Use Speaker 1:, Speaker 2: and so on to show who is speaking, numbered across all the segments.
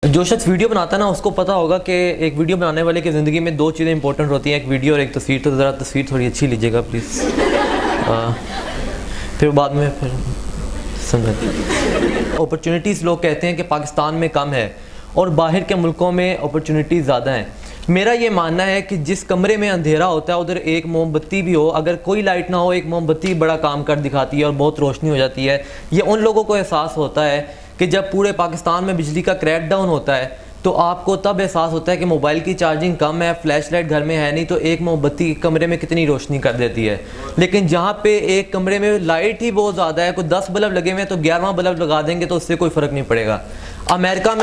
Speaker 1: جو شخص ویڈیو بناتا ہے نا اس کو پتہ ہوگا کہ ایک ویڈیو بنانے والے کی زندگی میں دو چیزیں امپورٹنٹ ہوتی ہیں, ایک ویڈیو اور ایک تصویر. تو ذرا تصویر تھوڑی اچھی لیجیے گا پلیز, پھر بعد میں پھر سمجھا. اپرچونیٹیز لوگ کہتے ہیں کہ پاکستان میں کم ہے اور باہر کے ملکوں میں اپرچونیٹیز زیادہ ہیں. میرا یہ ماننا ہے کہ جس کمرے میں اندھیرا ہوتا ہے ادھر ایک موم بتی بھی ہو, اگر کوئی لائٹ نہ ہو ایک موم بتی بڑا کام کر دکھاتی ہے اور بہت روشنی ہو جاتی ہے. یہ ان لوگوں کو احساس ہوتا ہے کہ جب پورے پاکستان میں بجلی کا کریک ڈاؤن ہوتا ہے تو آپ کو تب احساس ہوتا ہے کہ موبائل کی چارجنگ کم ہے, فلیش لائٹ گھر میں ہے نہیں, تو ایک موم بتی کمرے میں کتنی روشنی کر دیتی ہے. لیکن جہاں پہ ایک کمرے میں لائٹ ہی بہت زیادہ ہے, کوئی 10 بلب لگے ہوئے ہیں تو 11واں بلب لگا دیں گے تو اس سے کوئی فرق نہیں پڑے گا. امریکہ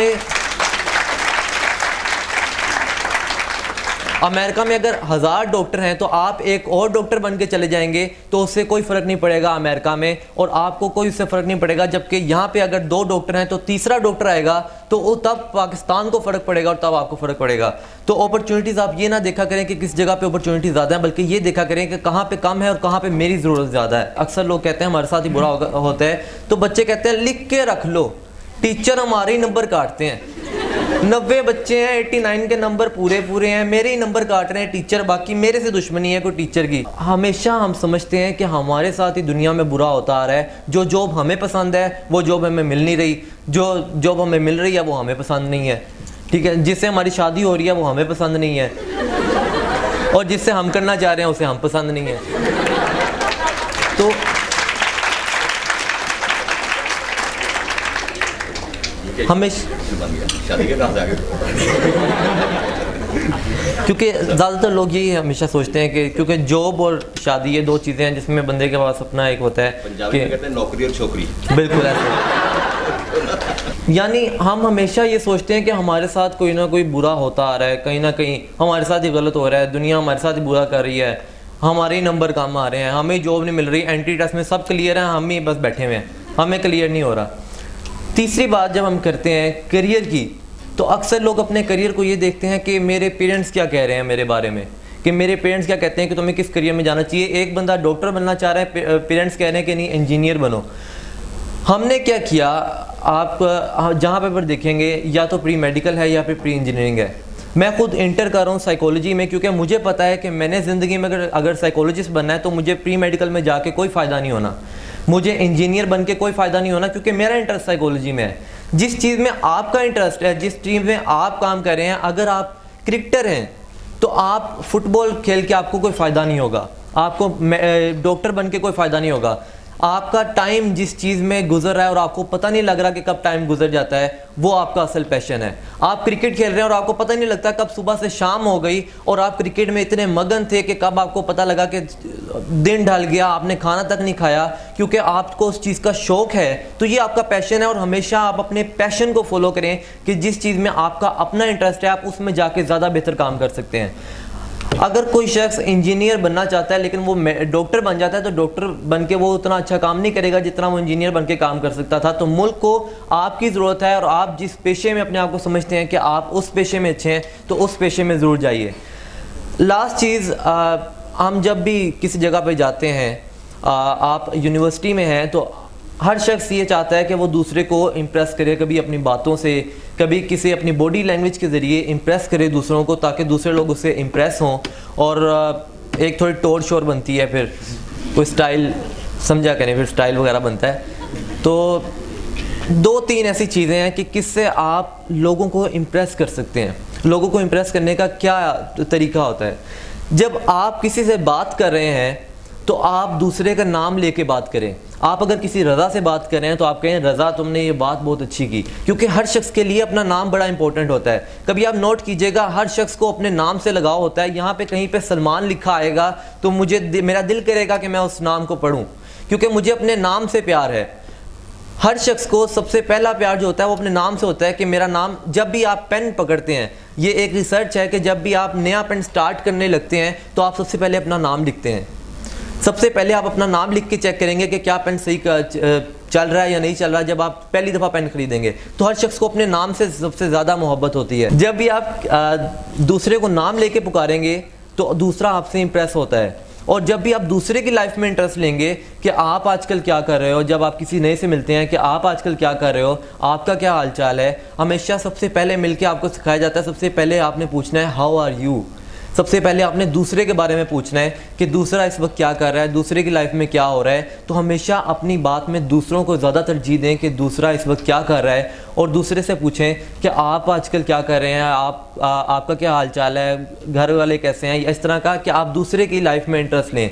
Speaker 1: میں اگر 1000 ڈاکٹر ہیں تو آپ ایک اور ڈاکٹر بن کے چلے جائیں گے تو اس سے کوئی فرق نہیں پڑے گا امریکہ میں, اور آپ کو کوئی اس سے فرق نہیں پڑے گا. جبکہ یہاں پہ اگر 2 ڈاکٹر ہیں تو تیسرا ڈاکٹر آئے گا تو وہ تب پاکستان کو فرق پڑے گا اور تب آپ کو فرق پڑے گا. تو اپرچونیٹیز آپ یہ نہ دیکھا کریں کہ کس جگہ پہ اپرچونیٹیز زیادہ ہیں, بلکہ یہ دیکھا کریں کہ کہاں پہ کم ہے اور کہاں پہ میری ضرورت زیادہ ہے. اکثر لوگ کہتے ہیں ہمارے ساتھ ہی برا ہوتا ہے, تو بچے کہتے ہیں لکھ کے رکھ لو, ٹیچر ہمارے ہی نمبر کاٹتے ہیں. 90 بچے ہیں, 89 کے نمبر پورے ہیں, میرے ہی نمبر کاٹ رہے ہیں ٹیچر, باقی میرے سے دشمنی ہے کوئی ٹیچر کی. ہمیشہ ہم سمجھتے ہیں کہ ہمارے ساتھ ہی دنیا میں برا ہوتا آ رہا ہے. جو جاب ہمیں پسند ہے وہ جاب ہمیں مل نہیں رہی, جو جاب ہمیں مل رہی ہے وہ ہمیں پسند نہیں ہے, ٹھیک ہے. جس سے ہماری شادی ہو رہی ہے وہ ہمیں پسند نہیں ہے, اور جس سے ہم کرنا چاہ رہے ہیں اسے ہم پسند نہیں ہے. تو کیونکہ زیادہ تر لوگ یہی ہمیشہ سوچتے ہیں کہ کیونکہ جاب اور شادی یہ 2 چیزیں ہیں جس میں بندے کے پاس اپنا ایک ہوتا ہے کہ
Speaker 2: کہتے ہیں نوکری اور چھوکری.
Speaker 1: بالکل ایسے, یعنی ہم ہمیشہ یہ سوچتے ہیں کہ ہمارے ساتھ کوئی نہ کوئی برا ہوتا آ رہا ہے, کہیں نہ کہیں ہمارے ساتھ ہی غلط ہو رہا ہے, دنیا ہمارے ساتھ ہی برا کر رہی ہے, ہمارے ہی نمبر کم آ رہے ہیں, ہمیں جاب نہیں مل رہی, اینٹری ٹیسٹ میں سب کلیئر ہیں, ہم ہی بس بیٹھے ہوئے ہیں, ہمیں کلیئر نہیں ہو رہا. تیسری بات جب ہم کرتے ہیں کریئر کی, تو اکثر لوگ اپنے کریئر کو یہ دیکھتے ہیں کہ میرے پیرنٹس کیا کہہ رہے ہیں میرے بارے میں, کہ میرے پیرنٹس کیا کہتے ہیں کہ تمہیں کس کریئر میں جانا چاہیے. ایک بندہ ڈاکٹر بننا چاہ رہا ہے, پیرنٹس کہہ رہے ہیں کہ نہیں انجینئر بنو. ہم نے کیا کیا, آپ جہاں پہ دیکھیں گے یا تو پری میڈیکل ہے یا پھر پری انجینئرنگ ہے. میں خود انٹر کر رہا ہوں سائیکالوجی میں, کیونکہ مجھے پتہ ہے کہ میں نے زندگی میں اگر سائیکالوجسٹ بننا ہے تو مجھے پری میڈیکل میں جا کے کوئی فائدہ نہیں ہونا, مجھے انجینئر بن کے کوئی فائدہ نہیں ہونا, کیونکہ میرا انٹرسٹ سائیکالوجی میں ہے. جس چیز میں آپ کا انٹرسٹ ہے, جس ٹیم میں آپ کام کر رہے ہیں, اگر آپ کرکٹر ہیں تو آپ فٹ بال کھیل کے آپ کو کوئی فائدہ نہیں ہوگا, آپ کو ڈاکٹر بن کے کوئی فائدہ نہیں ہوگا. آپ کا ٹائم جس چیز میں گزر رہا ہے اور آپ کو پتہ نہیں لگ رہا کہ کب ٹائم گزر جاتا ہے, وہ آپ کا اصل پیشن ہے. آپ کرکٹ کھیل رہے ہیں اور آپ کو پتہ نہیں لگتا کب صبح سے شام ہو گئی, اور آپ کرکٹ میں اتنے مگن تھے کہ کب آپ کو پتہ لگا کہ دن ڈھل گیا, آپ نے کھانا تک نہیں کھایا, کیونکہ آپ کو اس چیز کا شوق ہے. تو یہ آپ کا پیشن ہے, اور ہمیشہ آپ اپنے پیشن کو فالو کریں کہ جس چیز میں آپ کا اپنا انٹرسٹ ہے آپ اس میں جا کے زیادہ بہتر کام کر سکتے ہیں. اگر کوئی شخص انجینئر بننا چاہتا ہے لیکن وہ ڈاکٹر بن جاتا ہے تو ڈاکٹر بن کے وہ اتنا اچھا کام نہیں کرے گا جتنا وہ انجینئر بن کے کام کر سکتا تھا. تو ملک کو آپ کی ضرورت ہے, اور آپ جس پیشے میں اپنے آپ کو سمجھتے ہیں کہ آپ اس پیشے میں اچھے ہیں تو اس پیشے میں ضرور جائیے. لاسٹ چیز, ہم جب بھی کسی جگہ پہ جاتے ہیں, آپ یونیورسٹی میں ہیں تو ہر شخص یہ چاہتا ہے کہ وہ دوسرے کو امپریس کرے, کبھی اپنی باتوں سے, کبھی کسی اپنی باڈی لینگویج کے ذریعے امپریس کرے دوسروں کو, تاکہ دوسرے لوگ اس سے امپریس ہوں, اور ایک تھوڑی ٹور شور بنتی ہے, پھر کوئی سٹائل سمجھا کریں, پھر سٹائل وغیرہ بنتا ہے. تو 2-3 ایسی چیزیں ہیں کہ کس سے آپ لوگوں کو امپریس کر سکتے ہیں. لوگوں کو امپریس کرنے کا کیا طریقہ ہوتا ہے, جب آپ کسی سے بات کر رہے ہیں تو آپ دوسرے کا نام لے کے بات کریں. آپ اگر کسی رضا سے بات کر رہے ہیں تو آپ کہیں رضا تم نے یہ بات بہت اچھی کی, کیونکہ ہر شخص کے لیے اپنا نام بڑا امپورٹنٹ ہوتا ہے. کبھی آپ نوٹ کیجئے گا, ہر شخص کو اپنے نام سے لگاؤ ہوتا ہے. یہاں پہ کہیں پہ سلمان لکھا آئے گا تو میرا دل کرے گا کہ میں اس نام کو پڑھوں, کیونکہ مجھے اپنے نام سے پیار ہے. ہر شخص کو سب سے پہلا پیار جو ہوتا ہے وہ اپنے نام سے ہوتا ہے, کہ میرا نام. جب بھی آپ پین پکڑتے ہیں, یہ ایک ریسرچ ہے کہ جب بھی آپ نیا پین سٹارٹ کرنے لگتے ہیں تو آپ سب سے پہلے اپنا نام لکھتے ہیں. سب سے پہلے آپ اپنا نام لکھ کے چیک کریں گے کہ کیا پین صحیح چل رہا ہے یا نہیں چل رہا ہے. جب آپ پہلی دفعہ پین خریدیں گے تو ہر شخص کو اپنے نام سے سب سے زیادہ محبت ہوتی ہے. جب بھی آپ دوسرے کو نام لے کے پکاریں گے تو دوسرا آپ سے امپریس ہوتا ہے, اور جب بھی آپ دوسرے کی لائف میں انٹرسٹ لیں گے کہ آپ آج کل کیا کر رہے ہو، جب آپ کسی نئے سے ملتے ہیں کہ آپ آج کل کیا کر رہے ہو، آپ کا کیا حال چال ہے، ہمیشہ سب سے پہلے مل کے آپ کو سکھایا جاتا ہے، سب سے پہلے آپ نے پوچھنا ہے ہاؤ آر یو. سب سے پہلے آپ نے دوسرے کے بارے میں پوچھنا ہے کہ دوسرا اس وقت کیا کر رہا ہے، دوسرے کی لائف میں کیا ہو رہا ہے. تو ہمیشہ اپنی بات میں دوسروں کو زیادہ ترجیح دیں کہ دوسرا اس وقت کیا کر رہا ہے، اور دوسرے سے پوچھیں کہ آپ آج کل کیا کر رہے ہیں، آپ کا کیا حال چال ہے، گھر والے کیسے ہیں. اس طرح کا کہ آپ دوسرے کی لائف میں انٹرسٹ لیں.